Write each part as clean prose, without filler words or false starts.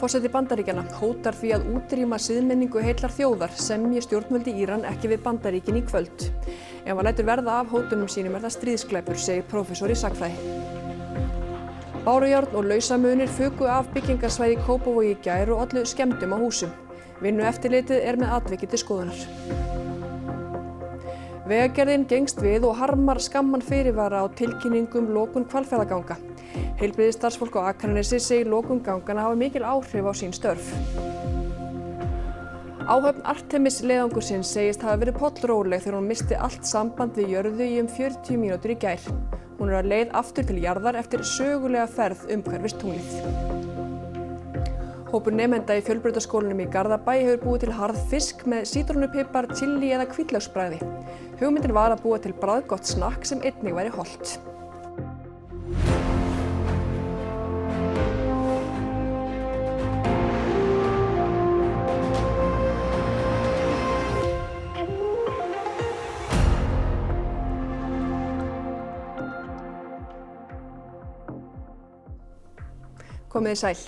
Forseti Bandaríkjanna hótar því að útrýma siðmenningu heillar þjóðar semji stjórnvöld í Íran ekki við Bandaríkin í kvöld. Ef hann lætur verða af hótunum sínum það stríðsglæpur, segir prófessor í sagnfræði. Bárujárn og lausamunir fuku af byggingarsvæði í Kópavogi í gær og ollu skemmdum á húsum. Vinnueftirlitið með atvikið til skoðunar. Vegagerðin gengst við og harmar skamman fyrirvara á tilkynningum lokun Hvalfjarðarganga. Heilbrigðisstarfsfólk á Akranesi segir lokun ganganna hafa mikil áhrif á sín störf. Áhöfn Artemis leiðangursins segist hafa verið pollróleg þegar hún missti allt samband við jörðu í 40 mínútur í gær. Hún á leið aftur til jarðar eftir sögulega ferð umhverfis tunglið. Hópur nemenda í Fjölbrautaskólanum í Garðabæ hefur búið til harðfisk með sítrónupipar, chili eða hvítlauksbragði. Hugmyndin var að búa til bragðgott snakk sem einnig væri hollt. Komiði sæl.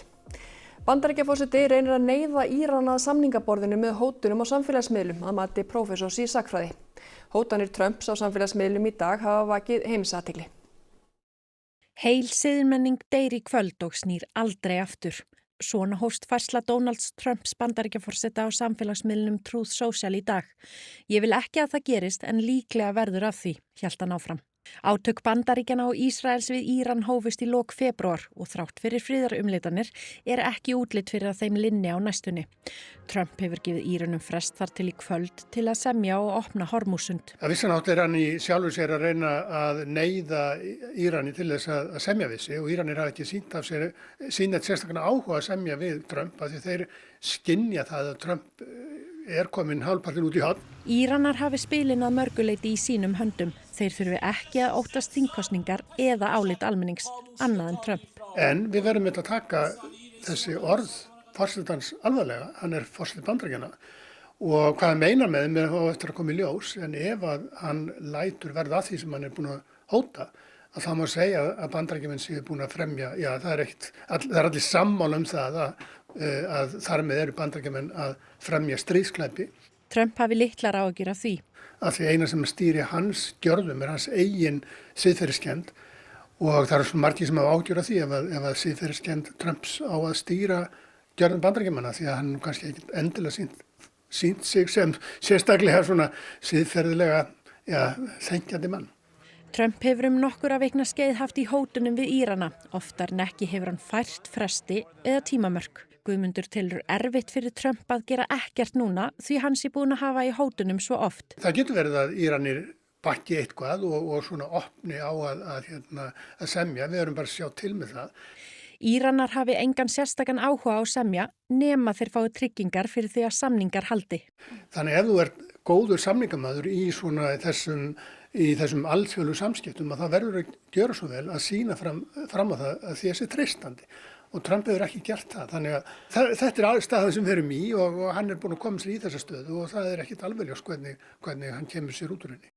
Bandaríkjaforseti reynir að neyða Írana að samningaborðinu með hótunum á samfélagsmiðlum að mati prófessors í sagnfræði. Hótanir Trumps á samfélagsmiðlum í dag hafa vakið heimsathygli. Heil siðmenning deyr í kvöld og snýr aldrei aftur. Svona hófst færsla Donalds Trumps Bandaríkjaforseta á samfélagsmiðlunum Truth Social í dag. Ég vil ekki að það gerist en líklega verður af því, hélt hann áfram. Átök Bandaríkjanna og Ísraels við Íran hófust í lok febrúar og þrátt fyrir friðarumleitanir ekki útlit fyrir að þeim linni á næstunni. Trump hefur gefið Íranum frest þar til í kvöld til að semja og opna Hormúzsund. Að vissan hátt hann í sjálfu sér að reyna að neyða Írani til þess að semja við sig og Íranir hafa ekki sýnt af sér sérstaklega áhuga að semja við Trump af því þeir skynja það að Trump komin hálfpartinn út í horn. Íranar hafi spilin að mörguleyti í sínum höndum. Þeir þurfi ekki að óttast þingkosningar eða álit almennings, annað en Trump. En við verðum að taka þessi orð forsetans alvarlega, hann forseti Bandaríkjanna og hvað hann meinar með þeim á eftir að koma í ljós, en ef að hann lætur verða að því sem hann búin að hóta, að það má segja að Bandaríkjamenn séu búin að fremja, það er allir sammála það að þar með eru Bandaríkjamenn að fremja stríðsglæpi. Trump hafi litlar áhyggjur af því. Af því eina sem stýri hans gjörðum hans eigin siðferðiskennd og það eru svo margir sem hafa áhyggjur af því ef að siðferðiskennd Trumps á að stýra gjörðum Bandaríkjamanna því að hann kannski ekki endilega sýnt sig sem sérstaklega svona siðferðilega þenkjandi mann. Trump hefur nokkurra vikna skeið haft í hótunum við Írana. Oftar en ekki hefur hann fært fresti eða tímamörk. Guðmundur telur erfitt fyrir Trump að gera ekkert núna því hann sé búin að hafa í hótunum svo oft. Það getur verið að Íranir bakki eitthvað og svona opni á að semja. Við erum bara að sjá til með það. Íranar hafi engan sérstakann áhuga á semja nema þeir fái tryggingar fyrir því að samningar haldi. Þannig ef þú ert góður samningamæður í þessum alþjóðlegu samskiptum að það verður að gera svo vel að sýna fram á það að því sé treystandi. Og Trump hefur ekki gert það. Þannig að þetta staðan sem við erum í og hann búin að koma sér í þessa stöðu og það ekkit alveg ljós hvernig hann kemur sér út úr henni.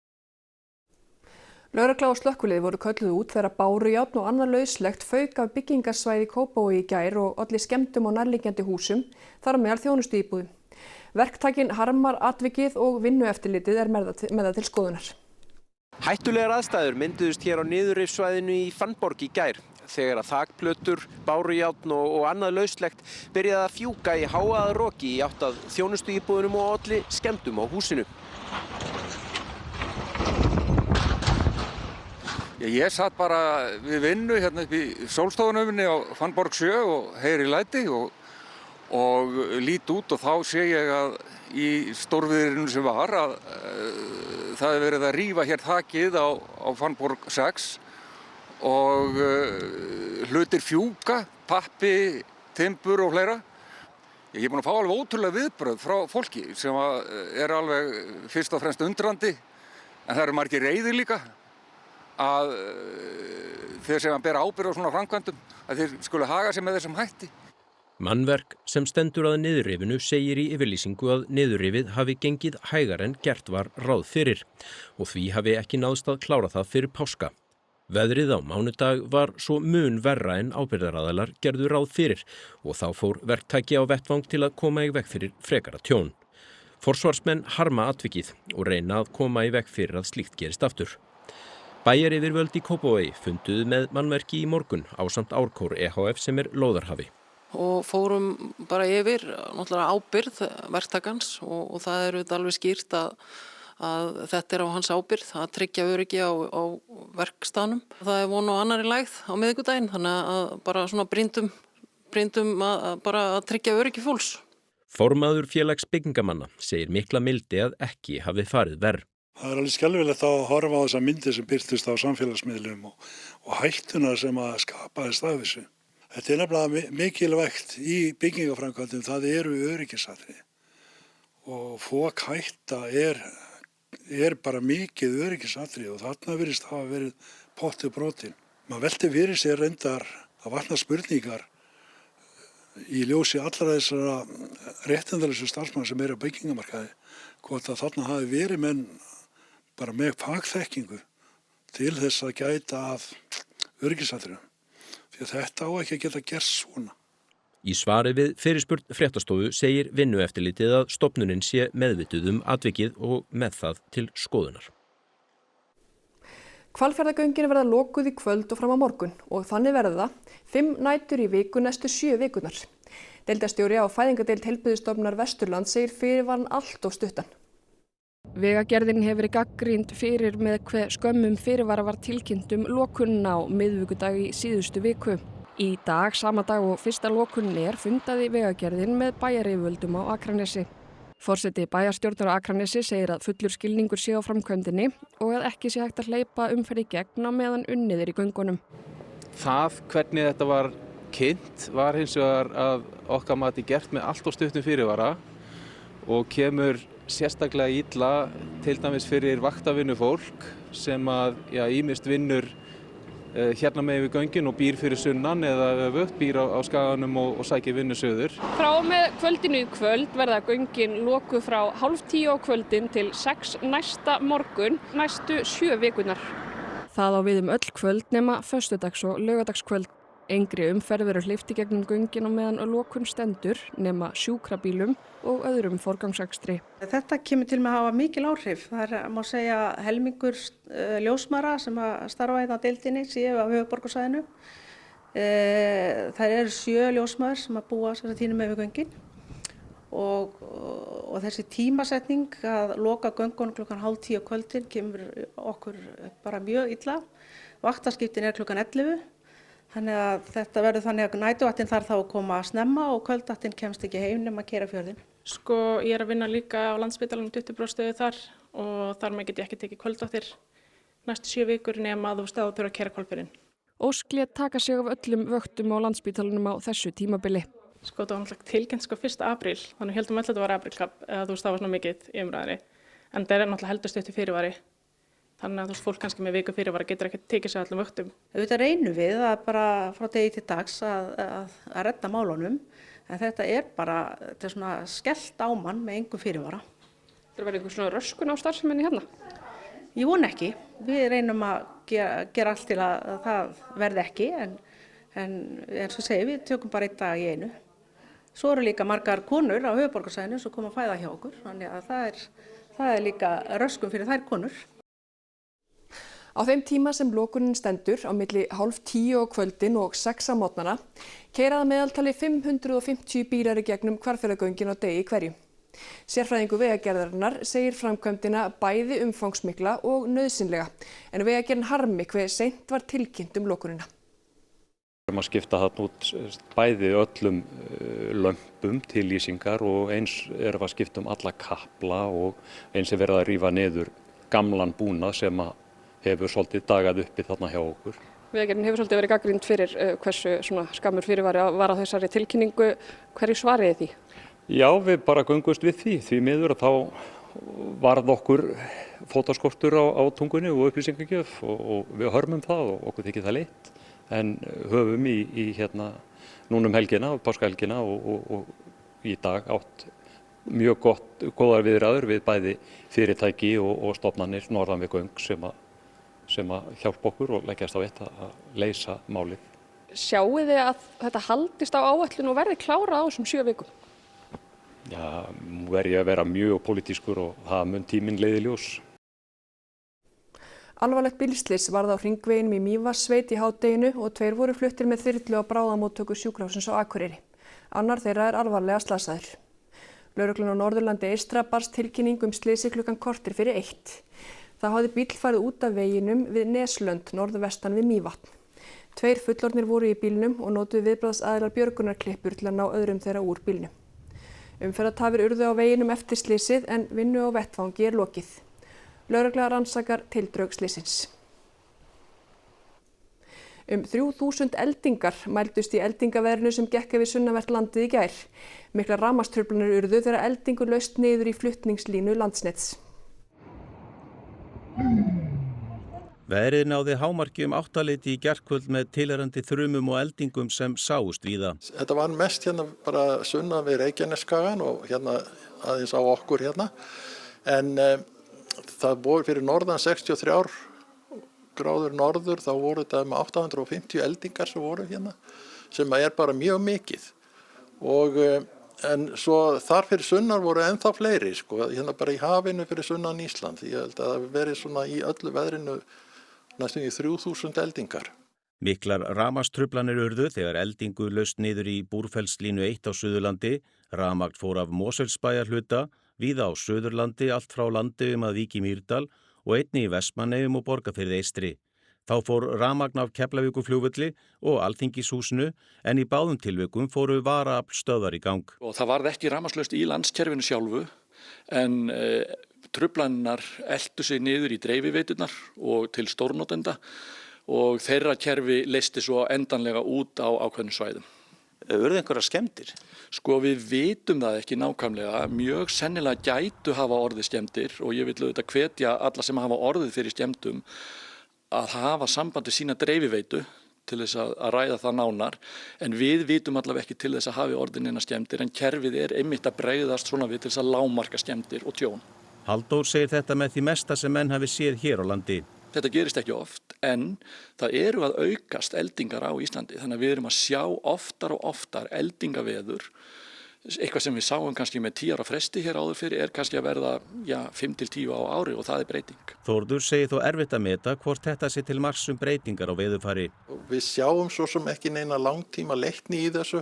Lögregla og slökkvilið voru kölluð út þegar bárujárn og annað lauslegt fauk af byggingarsvæði í Kópavogi í gær og olli skemmdum á nærliggjandi húsum, þar á meðal þjónustuíbúðum. Verktakinn harmar atvikið og vinnueftirlitið með það til skoðunar. Hættulegar aðstæður mynduðust hér á niðurrifssvæðinu í Fannborg í gær. Þegar að þakplötur, bárujárn og annað lauslegt byrjaði að fjúka í hávaðaroki í átt að þjónustuíbúðunum og olli skemmdum á húsinu. Ég satt bara við vinnu hérna upp í sólstofunöfinni á Fannborg 7 og heyri læti og lít út og þá sé ég að í stórviðrinu sem var að það hefur verið að rífa hér þakið á Fannborg 6 og hlutir fjúka, pappi, timbur og fleira. Ég búinn að fá alveg ótrúlega viðbrögð frá fólki sem alveg fyrst og fremst undrandi en það eru margir reiðir líka að þeir sem bera ábyrgð á svona framkvæmdum að þeir skuli haga sig með þessum hætti. Mannverk sem stendur að niðurrifinu segir í yfirlýsingu að niðurrifið hafi gengið hægar en gert var ráð fyrir og því hafi ekki náðst að klára það fyrir páska. Veðrið á mánudag var svo mun verra en ábyrgðaraðilar gerðu ráð fyrir og þá fór verktaki á vettvang til að koma í veg fyrir frekara tjón. Forsvarsmenn harma atvikið og reyna að koma í veg fyrir að slíkt gerist aftur. Bæjaryfirvöld í Kópavogi funduðu með mannverki í morgun ásamt Árkór EHF sem lóðarhafi. Og fórum bara yfir náttúrulega ábyrgð verktakans og það er alveg skýrt að þetta á hans ábyrgð að tryggja öryggi á verkstaðnum. Það er von á annarri lægð á miðvikudaginn, þannig að bara svona brýndum að tryggja öryggi fólks. Formaður félags byggingamanna segir mikla mildi að ekki hafi farið verr. Það er alveg skelfilegt að horfa á þessa myndir sem birtist á samfélagsmiðlum og hættuna sem að skapaðist af þessu. Þetta er nefnilega mikilvægt í byggingaframkvæmdum, það eru öryggisatriði og fokhætta er bara mikið öryggisatriði og þarna virðist hafa verið pottur brotin. Maður velti fyrir sér reyndar að vakna spurningar í ljósi allra þessara réttindalösu starfsmanna sem eru á byggingamarkaði, hvort að þarna hafi verið menn bara með fagþekkingu til þess að gæta að öryggisatriðum. Því að þetta á ekki að geta gerst svona. Í svari við fyrirspurn Fréttastofu segir Vinnueftirlitið að stofnunin sé meðvituð atvikið og með það til skoðunar. Hvalfjarðargöngin verða lokuð í kvöld og fram á morgun og þannig verða 5 nætur í viku næstu 7 vikunar. Deildarstjóri á fæðingadeild Heilbrigðisstofnunar Vesturlands segir fyrirvarann allt of stuttan. Vegagerðin hefur verið gagnrýnd fyrir með hve skömmum fyrirvara var tilkynnt lokunina á miðvikudag í síðustu viku. Í dag, sama dag og fyrsta lokunin fundaði Vegagerðin með bæjaryfirvöldum á Akranesi. Forseti bæjarstjórnar á Akranesi segir að fullur skilningur sé á framkvæmdinni og að ekki sé hægt að hleypa umferð í gegn á meðan unnið í göngunum. Það hvernig þetta var kynnt var hins vegar að okkar mati gert með allt of stuttum fyrirvara og kemur sérstaklega illa til dæmis fyrir vaktavinnufólk sem að ýmist vinnur hérna með við göngin og býr fyrir sunnan eða öfugt, býr á skaganum og sækir vinnu suður. Frá með kvöldinu í kvöld verða göngin lokuð frá 9:30 á kvöldin til 6 næsta morgun, næstu 7 vikunar. Það á við öll kvöld nema föstudags- og laugardagskvöld. Engri umferð verður hleypt í gegnum göngin á meðan lokun stendur nema sjúkrabílum og öðrum forgangsakstri. Þetta kemur til með að hafa mikil áhrif. Það má segja helmingur ljósmæðra sem að starfa hérna á deildinni séu á höfuðborgarsvæðinu. Það eru 7 ljósmæður sem að búa þessa tíma með göngin og þessi tímasetning að loka göngunum klukkan 9:30 á kvöldin kemur okkur bara mjög illa. Vaktaskiptin klukkan 11. Þannig að þetta verður þannig að næturvaktin þarf þá að koma að snemma og kvöldvaktin kemst ekki heim nema að keyra fjörðinn. Sko, ég að vinna líka á Landspítalanum 20% þar og þar með get ég ekki tekið kvöldvaktir næstu 7 vikur nema að þú þurfa að keyra Hvalfjörðinn. Ósk lét taka sig af öllum vöktum á Landspítalanum á þessu tímabili. Sko, það var náttúrulega tilkynnt 1. apríl, þannig heldum öll að þetta var aprílkapp eða það var svona mikið í umræðinni. En það náttúrulega heldur stuttur fyrirvari. Þannig að fólk kannski með viku fyrirvara getur ekki tekið sér allum vöktum. Auðvitað reynum við að bara frá degi til dags að redda málunum, en þetta bara þetta svona skellt á mann með engum fyrirvara. Það verður einhver svona röskun á starfseminni hérna? Ég vona ekki. Við reynum að gera allt til að það verði ekki, en eins og segi, við tökum bara einn dag í einu. Svo eru líka margar konur á höfuðborgarsvæðinu sem koma að fæða hjá okkur, þannig að það er líka röskun fyrir þær konur. Á þeim tíma sem lokunin stendur á milli 9:30 á kvöldin og 6 á morgnana keyra að meðaltali 550 bílar í gegnum Hvalfjarðargöngin á degi hverju. Sérfræðingur Vegagerðarinnar segir framkvæmdina bæði umfangsmikla og nauðsynlega, en Vegagerðin harmi hve seint var tilkynnt lokunina. Við erum að skipta þarna út bæði öllum lömpum til lýsingar og eins erum við að skipta alla kapla og eins er verið að rífa niður gamlan búnað sem að hefur svolítið dagað uppi þarna hjá okkur. Vegagerðin hefur svolítið verið gagnrýnd fyrir hversu skammur fyrirvari var á þessari tilkynningu. Hverju svariði því? Já, við bara göngumst við því miður að þá varð okkur fótaskortur á tungunni og upplýsingagjöf og við hörmum það og okkur þykir það leitt. En höfum í núna helgina, páskahelgina og í dag átt mjög góðar viðræður við bæði fyrirtæki og stofnanir norðan við göng sem að sem að hjálpa okkur og leggjast á eitt að leysa málið. Sjáið þið að þetta haldist á áætlun og verði klárað á þessum 7 vikum? Já, nú verð ég að vera mjög pólitískur og það mun tíminn leiði ljós. Alvarlegt bílslys varð á hringveginum í Mývatnssveit í hádeginu og 2 voru fluttir með þyrlu á bráðamóttöku sjúkrahússins á Akureyri. Annar þeirra alvarlega slasaður. Lögreglan á Norðurlandi eystra barst tilkynning slysið klukkan korter fyrir 1. Þá hafði bíll farið út af veginum við Neslönd norðvestan við Mývatn. 2 fullorðnir voru í bílnum og notuðu viðbragðsaðilar björgunarklippur til að ná öðrum þeirra úr bílnum. Umferðartafir urðu á veginum eftir slysið en vinnu á vettvangi lokið. Lögregla rannsakar tildrög slysins. 3000 eldingar mældust í eldingaveðrinu sem gekk yfir sunnanvert landið í gær. Miklar rafmagnstruflanir urðu þegar eldingu laust niður í flutningslínu Landsnets. Veðrið náði hámarki 8-leyti í gærkvöld með tilheyrandi þrumum og eldingum sem sáust víða. Þetta var mest bara sunnan við Reykjanesskagann og aðeins á okkur En það voru fyrir norðan 63 gráður norður, þá voru þetta með 850 eldingar sem voru sem bara mjög mikið. En svo þar fyrir sunnan voru ennþá fleiri, bara í hafinu fyrir sunnan Ísland. Ég held að það verið svona í öllu veðrinu næstum í 3000 eldingar. Miklar rafmagnstruflanir urðu þegar eldingu laust niður í Búrfellslínu 1 á Suðurlandi, rafmagn fór af Mosfellsbæjarhluta, víða á Suðurlandi allt frá Landeyjum að Vík í Mýrdal og einnig í Vestmannaeyjum og Borgarfirði eystri. Þá fór rafmagn af Keflavíkurflugvelli og Alþingishúsinu en í báðum tilvikum fóru varaaflstöðvar í gang. Og það varð ekki rafmagnslaust í landskerfinu sjálfu en truflanirnar eltu sig niður í dreifiveitunar og til stórnotenda og þeirra kerfi leysti svo endanlega út á ákveðnum svæðum. Urðu einhverjar skemmdir? Við vitum það ekki nákvæmlega. Mjög sennilega gætu hafa orðið skemmdir og ég vil auðvitað hvetja alla sem hafa orðið fyrir skemmdum að hafa sambandi sína dreifiveitu til þess að ræða það nánar. En við vitum allavega ekki til þess að hafi orðið neina skemmdir en kerfið einmitt að bregðast svona við til þess að lágmarka skemmdir og tjón. Halldór segir þetta með því mesta sem menn hafi séð hér á landi. Þetta gerist ekki oft en það eru að aukast eldingar á Íslandi þannig að við erum að sjá oftar og oftar eldingaveður. Eitthvað sem við sáum kannski með 10 ára fresti hér áður fyrir kannski að verða 5 til 10 á ári og það breyting. Þórður segir þó erfitt að meta hvort þetta sé til marks breytingar á veðurfari. Við sjáum svo sem ekki neina langtíma leikni í þessu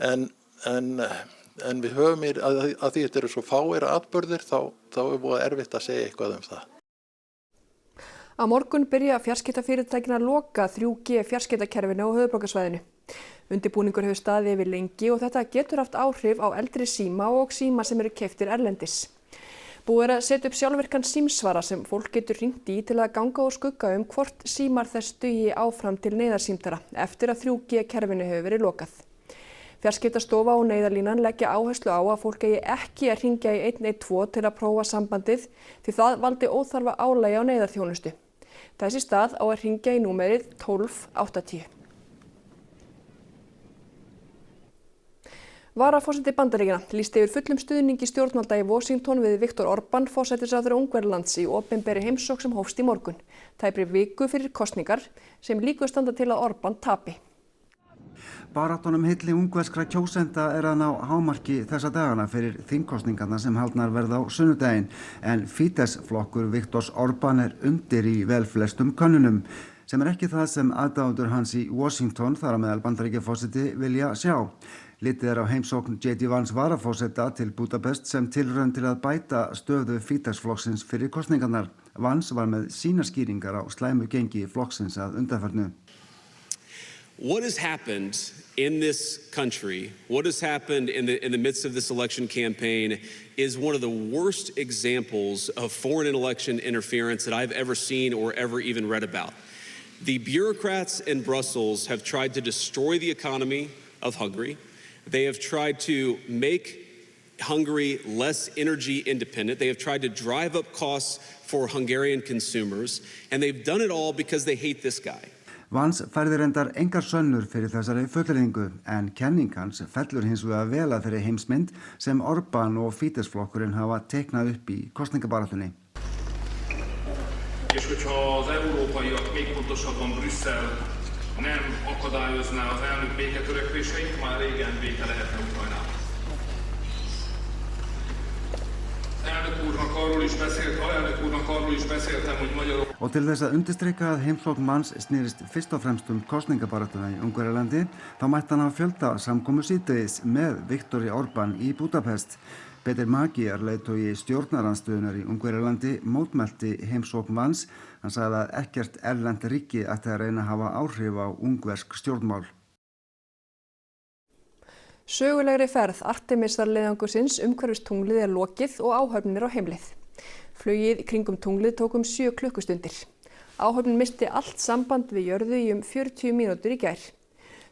en við höfum að því þetta eru svo fáir atburðir þá er búið erfitt að segja eitthvað um það. Á morgun byrja fjarskiptafyrirtækin að loka 3G fjarskiptakerfinu á höfuðborgarsvæðinu. Undirbúningur hefur staðið yfir lengi og þetta getur haft áhrif á eldri síma og síma sem eru keyptir erlendis. Búið að setja upp sjálfvirkan símsvara sem fólk getur hringt í til að ganga og skugga hvort símar þess dugi áfram til neyðarsímtara eftir að 3G kerfinu hefur verið lokað. Fjarskiptastofa og neyðarlínan leggja áherslu á að fólk eigi ekki að hringja í 112 til að prófa sambandið því það valdi óþarfa álagi á neyðarþjónustu. Þess í stað á að hringja í númerið 1280. Varaforseti Bandaríkjanna lýsti yfir fullum stuðningi stjórnvalda í Washington við Viktor Orbán, forsætisráðherra Ungverjalands í opinberri heimsókn sem hófst í morgun. Tæpri viku fyrir kosningar sem líkur standa til að Orbán tapi. Baráttunum hilli ungverskra kjósenda að ná hámarki þessa dagana fyrir þingkosningarnar sem haldnar verða á sunnudaginn en Fidesz-flokkur Viktors Orbán undir í velflestum könnunum sem ekki það sem aðdáendur hans í Washington þar á meðal Bandaríkjaforseti vilja sjá. Litið á heimsókn J.D. Vance varaforseta til Budapest sem tilraun til að bæta stöðu Fidesz-flokksins fyrir kosningarnar. Vance var með sína skýringar á slæmu gengi flokksins að undanförnu. What has happened in this country, what has happened in the midst of this election campaign is one of the worst examples of foreign election interference that I've ever seen or ever even read about. The bureaucrats in Brussels have tried to destroy the economy of Hungary. They have tried to make Hungary less energy independent. They have tried to drive up costs for Hungarian consumers, and they've done it all because they hate this guy. Vance færði reyndar engar sönnur fyrir þessari fullyrðingu en kenning hans fellur hins vegar vel að þeirri heimsmynd sem Orbán og Fidesz-flokkurinn hafa teiknað upp í kosningabaráttunni. és hogyha az európaiak, még pontosabban Brüsszel nem akadályozná az elnök béketörekvéseit, már régen béke lehetne Ukrajnában. Alelnök úrnak arról is beszéltem, hogy magyarok... Og til þess að undirstrika að heimsókn manns snýrist fyrst og fremst kosningabaráttuna í Ungverjalandi, þá mætti hann hafa fjölda samkomu síðdegis með Viktori Orbán í Budapest. Peter Magyar, leiðtogi stjórnarandstöðunnar í Ungverjalandi, mótmælti heimsókn manns. Hann sagði að ekkert erlent ríki ætti að reyna að hafa áhrif á ungversk stjórnmál. Sögulegri ferð Artemisarleiðangursins umhverfis tunglið er lokið og áhöfnin er á heimleið. Flugið kringum tunglið tók 7 klukkustundir. Áhöfnin misti allt samband við jörðu í 40 mínútur í gær.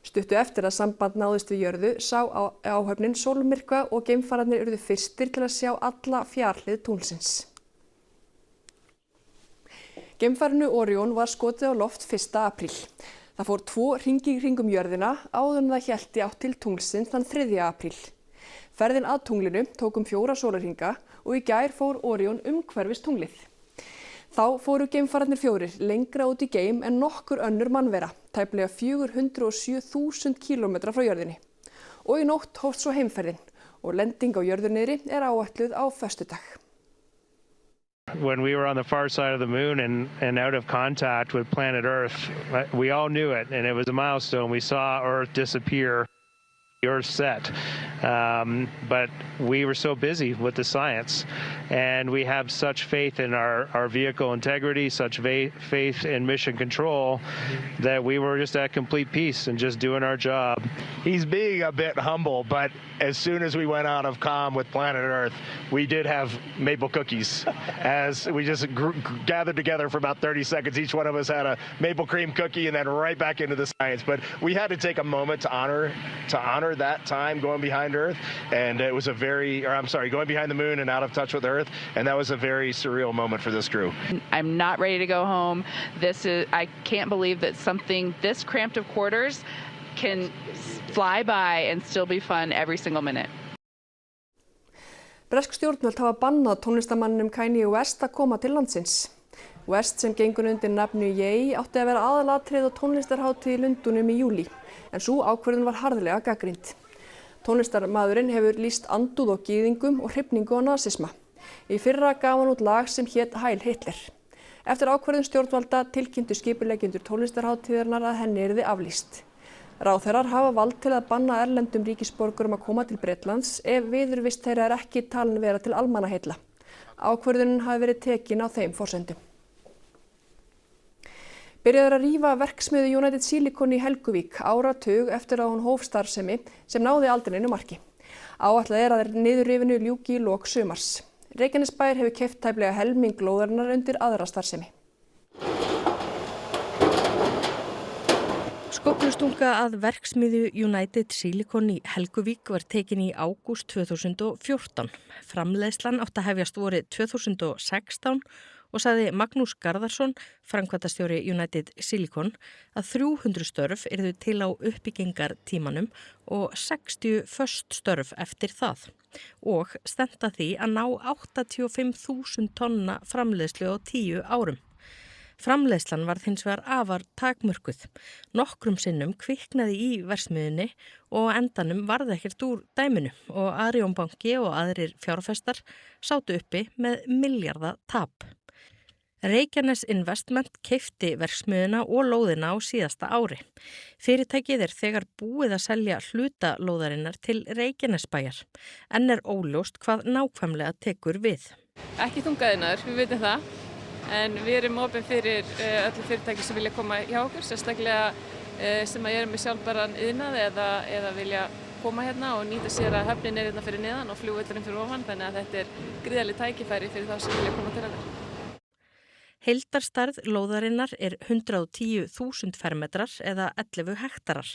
Stuttu eftir að samband náðist við jörðu sá áhöfnin sólmyrkva og geimfararnir urðu fyrstir til að sjá alla fjarhlið tunglsins. Geimfarinu Orion var skotið á loft 1. apríl. Það fór 2 hringi kringum jörðina áður en það hélt í átt til tunglsins þann 3. apríl. Ferðin að tunglinu tók 4 sólarhringa og í gær fór Orion umhverfis tunglið. Þá fóru geimfararnir 4 lengra út í geim en nokkur önnur mannvera, tæplega 407.000 kílómetra frá jörðinni. Og í nótt hófst svo heimferðin og lending á jörðuniðri er áætluð á föstudag. When we were on the far side of the moon and out of contact with planet Earth, we all knew it, and it was a milestone. We saw Earth disappear, the Earth set. But we were so busy with the science, and we have such faith in our vehicle integrity, such faith in mission control, that we were just at complete peace and just doing our job. He's being a bit humble, but as soon as we went out of comm with planet Earth, we did have maple cookies. As we just gathered together for about 30 seconds, each one of us had a maple cream cookie and then right back into the science. But we had to take a moment to honor that time going behind Earth, and it was going behind the moon and out of touch with Earth, and that was a very surreal moment for this crew. I'm not ready to go home. I can't believe that something this cramped of quarters can fly by and still be fun every single minute. Bresk stjórnvöld hafa bannað tónlistarmanninum Kanye West að koma til landsins. West, sem gengur undir nafni Ye, átti að vera aðalatriði á tónlistarhátíð í Lundúnum í júlí, en sú ákvörðun var harðlega gagnrýnd. Tónlistarmaðurinn hefur lýst andúð og gyðingum og hrifningu á nasisma. Í fyrra gaf hann út lag sem hét Heil Hitler. Eftir ákvörðun stjórnvalda tilkynntu skipuleggjendur tónlistarhátíðarinnar að henni yrði aflýst. Ráðherrar hafa vald til að banna erlendum ríkisborgurum að koma til Bretlands ef viðurvist þeirra er ekki talin vera til almannaheilla. Ákvörðunin hafi verið tekin á þeim forsendum. Byrjaður að rífa verksmiðju United Silicon í Helguvík áratug eftir að hún hóf starfsemi sem náði aldrei neinu marki. Áætlað er að niðurrifinu ljúki í lok sumars. Reykjanesbær hefur keypt tæplega helming lóðarinnar undir aðra starfsemi. Skóflustunga að verksmiðju United Silicon í Helguvík var tekin í ágúst 2014. Framleiðslan átti að hefjast vorið 2016 og sagði Magnús Garðarsson, framkvæmdastjóri United Silicon, að 300 störf yrðu til á uppbyggingartímanum og 60 föst störf eftir það og stefnt að því að ná 85.000 tonna framleiðslu á 10 árum. Framleiðslan varð hins vegar afar takmörkuð. Nokkrum sinnum kviknaði í verksmiðjunni og á endanum varð ekkert úr dæminu og Arion banki og aðrir fjárfestar sátu uppi með milljarða tap. Reykjanes Investment keypti verksmiðjuna og lóðina á síðasta ári. Fyrirtækið er þegar búið að selja hluta lóðarinnar til Reykjanesbæjar, en er óljóst hvað nákvæmlega tekur við. Ekki þungaiðnaður, við vitum það, en við erum opin fyrir öllu fyrirtæki sem vilja koma hjá okkur, sérstaklega sem að eru með sjálfbæran iðnað eða vilja koma hérna og nýta sér að höfnin er hérna fyrir neðan og flugvöllurinn fyrir ofan, þannig að þetta er gríðarleg tækifæri fyrir þá sem vilja koma til okkar. Heildarstærð lóðarinnar er 110.000 fermetrar eða 11 hektarar.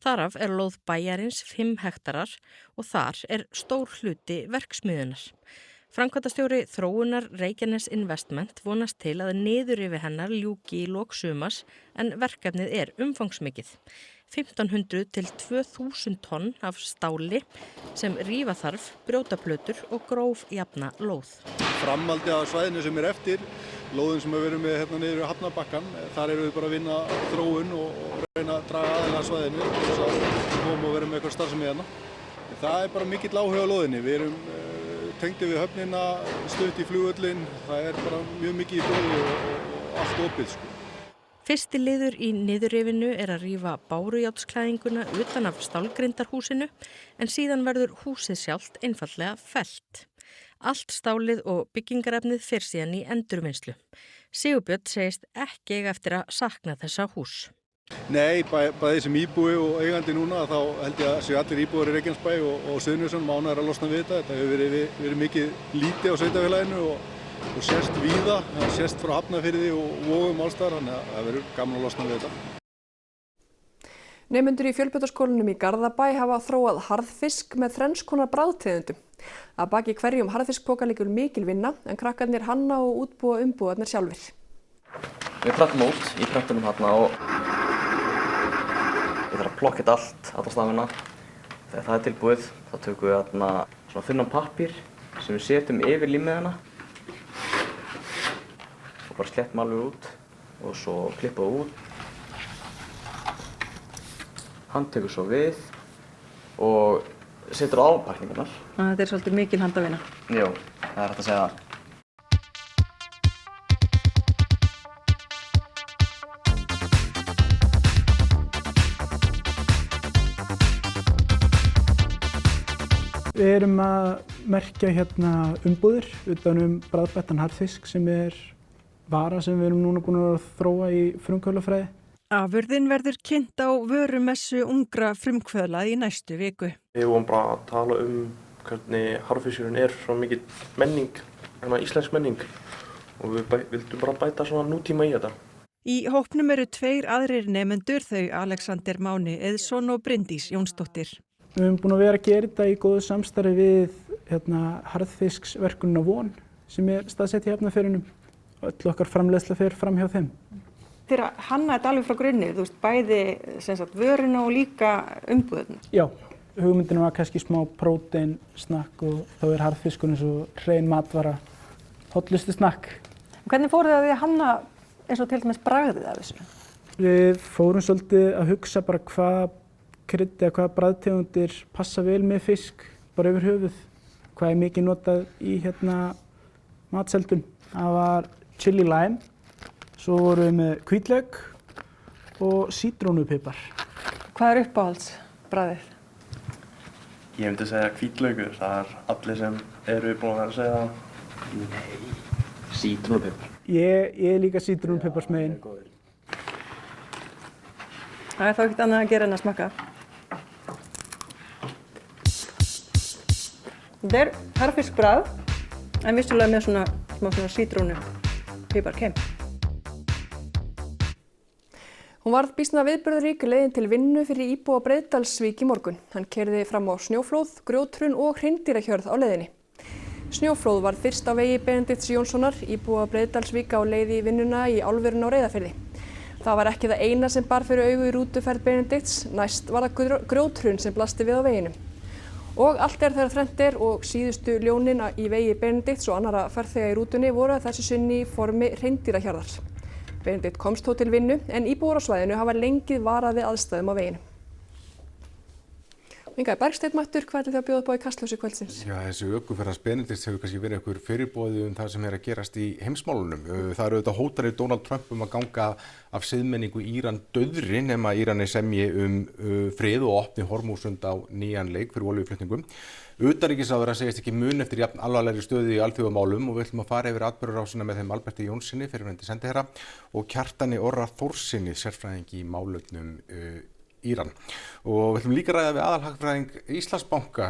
Þaraf er lóð bæjarins 5 hektarar og þar er stór hluti verksmiðjunar. Framkvæmdastjóri þróunar Reykjanes Investment vonast til að niðurrifi hennar ljúki í lok sumars en verkefnið er umfangsmikið. 1500 til 2000 tonn af stáli sem rífa þarf, brjóta plötur og grófjafna lóð. Framhaldi af svæðinu sem er eftir Lóðin sem við erum með hérna niður í Hafnarbakkann, þar erum við bara að vinna þróun og reyna að draga aðeins að svæðinu til þess að koma og vera með eitthvað starfsemi hérna. Það er bara mikill áhuga á lóðinni. Við erum tengdir við höfnina, stutt í flugvöllinn, það er bara mjög mikið í boði og allt opið sko. Fyrsti liður í niðurrifinu er að rífa bárujárnsklæðinguna utan af stálgrindarhúsinu en síðan verður húsið sjálft einfaldlega fellt. Allt stálið og byggingarefnið fer síðan í endurvinnslu. Sigurbjörn segist ekki eiga eftir að sakna þessa hús. Nei, bæði sem íbúi og eigandi núna þá held ég að séu allir íbúar í Reykjanesbæ og Suðurnesjum ánægðir að losna við þetta. Þetta hefur verið mikið lítið á sveitarfélaginu og sést víða, það sést frá Hafnarfirði og Vogum alls staðar, þannig að það verður gaman að losna við þetta. Nemendur í fjölbrautaskólanum í Garðabæ hafa þróað harðfisk með þrenns konar bragðtegundum. Að baki hverjum harðfiskpoka liggur mikil vinna en krakkarnir hanna og útbúa umbúðarnir sjálfir. Við prentum út í prentunum hérna og við þarfum að plokka þetta alla stafina. Þegar það er tilbúið þá tökum við hérna svona þunnan pappír sem við setjum yfir límmiðina og bara slettum alveg út og svo klippa það út. Hann tekur svo við og setur á pakningarnar. Þetta er svolítið mikil handavinna. Jú, það er hægt að segja það. Við erum að merkja hérna umbúðir utan bragðbættan harðfisk sem er vara sem við erum núna búin að þróa í frumkvöðlafræði. Afurðin verður kynnt á vörumessu ungra frumkvöðla í næstu viku. Við vorum bara að tala hvernig harðfiskurinn er svo mikið menning, íslensk menning og við vildum bara bæta svona nútíma í þetta. Í hópnum eru 2 aðrir nemendur, þau Alexander Máni Eðsson og Bryndís Jónsdóttir. Við höfum búin að vera að gera þetta í góðu samstarfi við harðfisksverkunina Von sem er staðsett í Hafnarfirðinum. Öll okkar framleiðsla fer fram hjá þeim. Þeir hanna þetta alveg frá grunni, þú veist, bæði vöruna og líka umbúðina. Já, hugmyndin var kannski smá prótein snakk og þá er harðfiskurinn svo hrein matvara, hollustu snakk. Hvernig fóruð þið að hanna eins og til dæmis bragðið af þessu? Við fórum svolítið að hugsa bara hvað krydd eða hvaða bragðtegundir passa vel með fisk bara yfir höfuð. Hvað er mikið notað í matseldum. Það var chili lime, svo vorum við með hvítlauk og sítrónupipar. Hvað er uppáhaldsbragðið? Ég myndi segja hvítlaukur, það er allir sem eru búin að vera að segja nei, sítrónupipar. Ég er líka sítrónupiparsmegin. Það er þá ekkert annað að gera en að smakka. Þetta er harðfiskbragð, en vissulega með smá sítrónupiparkeim. Hún varð býsna viðburðarík leiðin til vinnu fyrir íbúa Breiðdalsvík í morgun. Hann keyrði fram á snjóflóð, grjóthrun og hreindýrahjörð á leiðinni. Snjóflóð var fyrst á vegi Benedikts Jónssonar, íbúa Breiðdalsvík á leið í vinnuna í álverinu á Reyðarfirði. Það var ekki það eina sem bar fyrir augu í rútuferð Benedikts, næst var það grjóthrun sem blasti við á veginum. Og allt er þegar þrennt er og síðustu ljónin í vegi Benedikts og annarra farþega í rútunni voru að þessu sinni í formi hreindýrahjarðar. Benedikt komst þó til vinnu en íbúar á svæðinu hafa lengi varað við aðstæðum á veginu. Inga Bergsteinn mættur, hvað er þið að bjóða upp á í Kastljósi kvöldsins? Já, þessi ökuferðars Benedikts hefur kannski verið einhver fyrirboði það sem er að gerast í heimsmálunum. Það eru auðvitað hótanir Donald Trump að ganga af siðmenningu Íran dauðri nema Íran semji frið og opni Hormúsund á nýjan leik fyrir olíuflutningum. Utanríkisráðherra segist ekki mun eftir jafn alvarlegri stöðu í alþjóðamálum og við ætlum að fara yfir atburðarásina með þeim Alberti Jónssyni, fyrrverandi sendiherra, og Kjartani Orra Þórssyni, sérfræðingi í málefnum Íran. Og við ætlum líka að ræða við aðalhagfræðing Íslandsbanka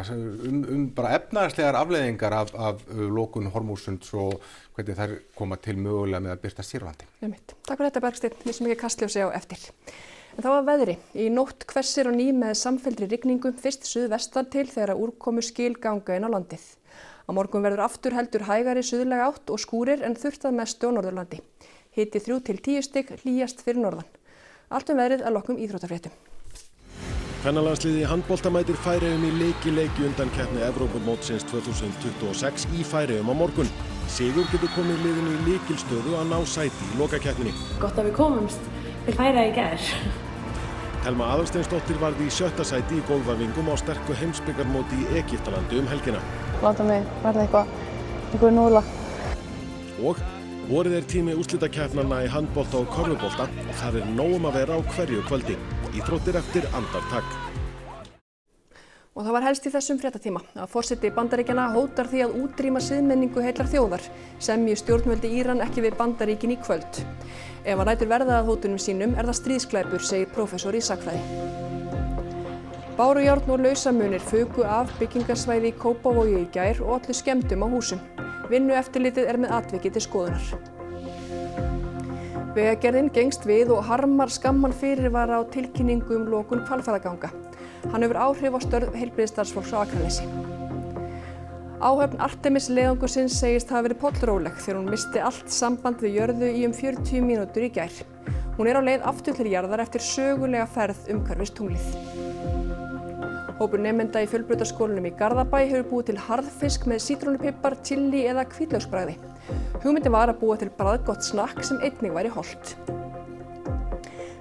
bara efnahagslegar afleiðingar af lokun Hormúsunds og hvernig þær koma til mögulega með að birtast hér á landi. Takk fyrir þetta Bergsteinn, við sem ekki Kastljósi á eftir. En þá að veðri. Í nótt hvessir á ný með samfelldri rigningu, fyrst suðvestan til þegar úrkomu skil ganga inn á landið. Á morgun verður aftur heldur hægari suðlæga átt og skúrir en þurrt að mestu á Norðurlandi. Hiti 3 til 10 stig, hlýjast fyrir norðan. Allt veðrið að loknum íþróttafréttum. Kvennalandsliðið í handbolta mætir Færeyjum í leiki undankeppni Evrópumótsins 2026 í Færeyjum á morgun. Sigur getur komið liðinu í lykilstöðu að ná sæti í lokakeppninni. Gott að við komumst til Færeyja í gær. Telma Aðalsteinsdóttir varð í 7. sæti í gólfæfingum á sterku heimsbikarmóti í Egyptalandi helgina. Láta mig verða eitthvað núla. Og vorið tími úrslitakeppnanna í handbolta og körfubolta og það nóg að vera á hverju kvöldi. Íþróttir eftir andartak. Og það var helst í þessum fréttatíma að forseti Bandaríkjanna hótar því að útrýma siðmenningu heillar þjóðar, semji stjórnvöldi Íran ekki við Bandaríkin í kvöld. Ef hann lætur verða að hótunum sínum það stríðsglæpur, segir prófessor í sagnfræði. Bárujárn og lausamunir fuku af byggingarsvæði í Kópavogi í gær og ollu skemmdum á húsum. Vinnueftirlitið með atvikið til skoðunar. Vegagerðin gengst við og harmar skamman fyrirvara á tilkynningu lokun Hvalfjarðarganga. Hann hefur áhrif á störf heilbrigðisstarfsfólks á Akranesi. Áhöfn Artemis leiðangursins segist hafa verið pollróleg þegar hún missti allt samband við jörðu í 40 mínútur í gær. Hún á leið aftur til jarðar eftir sögulega ferð umhverfis tunglið. Hópur nemenda í fjölbrautaskólanum í Garðabæ hefur búið til harðfisk með sítrónupipar, chili eða hvítlauksbragði. Hugmyndin var að búa til bragðgott snakk sem einnig væri hollt.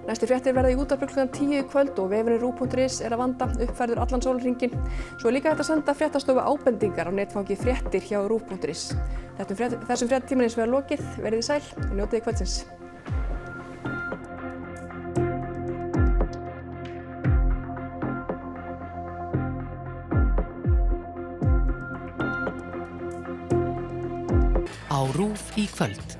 Næstu fréttir verða í útvarpi klukkan 10 í kvöld og vefurinn ruv.is að vanda uppfærður allan sólarhringinn. Svo líka hægt að senda fréttastofu ábendingar á netfangi fréttir hjá ruv.is. Þessum fréttatímanum er lokið, verið þið sæl og njótið kvöldsins. Á RÚV í kvöld.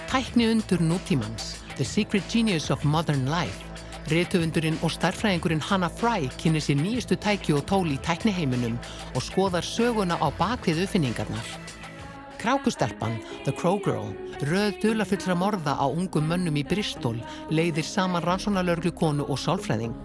Tækniundur nútímans, The Secret Genius of Modern Life. Rithöfundurinn og stærðfræðingurinn Hannah Fry kynnir sér nýjustu tæki og tól í tækniheiminum og skoðar söguna á bakvið uppfinningarnar. Krákustelpan, The Crow Girl, röð dularfullra morða á ungum mönnum í Bristol, leiðir saman rannsóknarlögreglukonu og sálfræðing.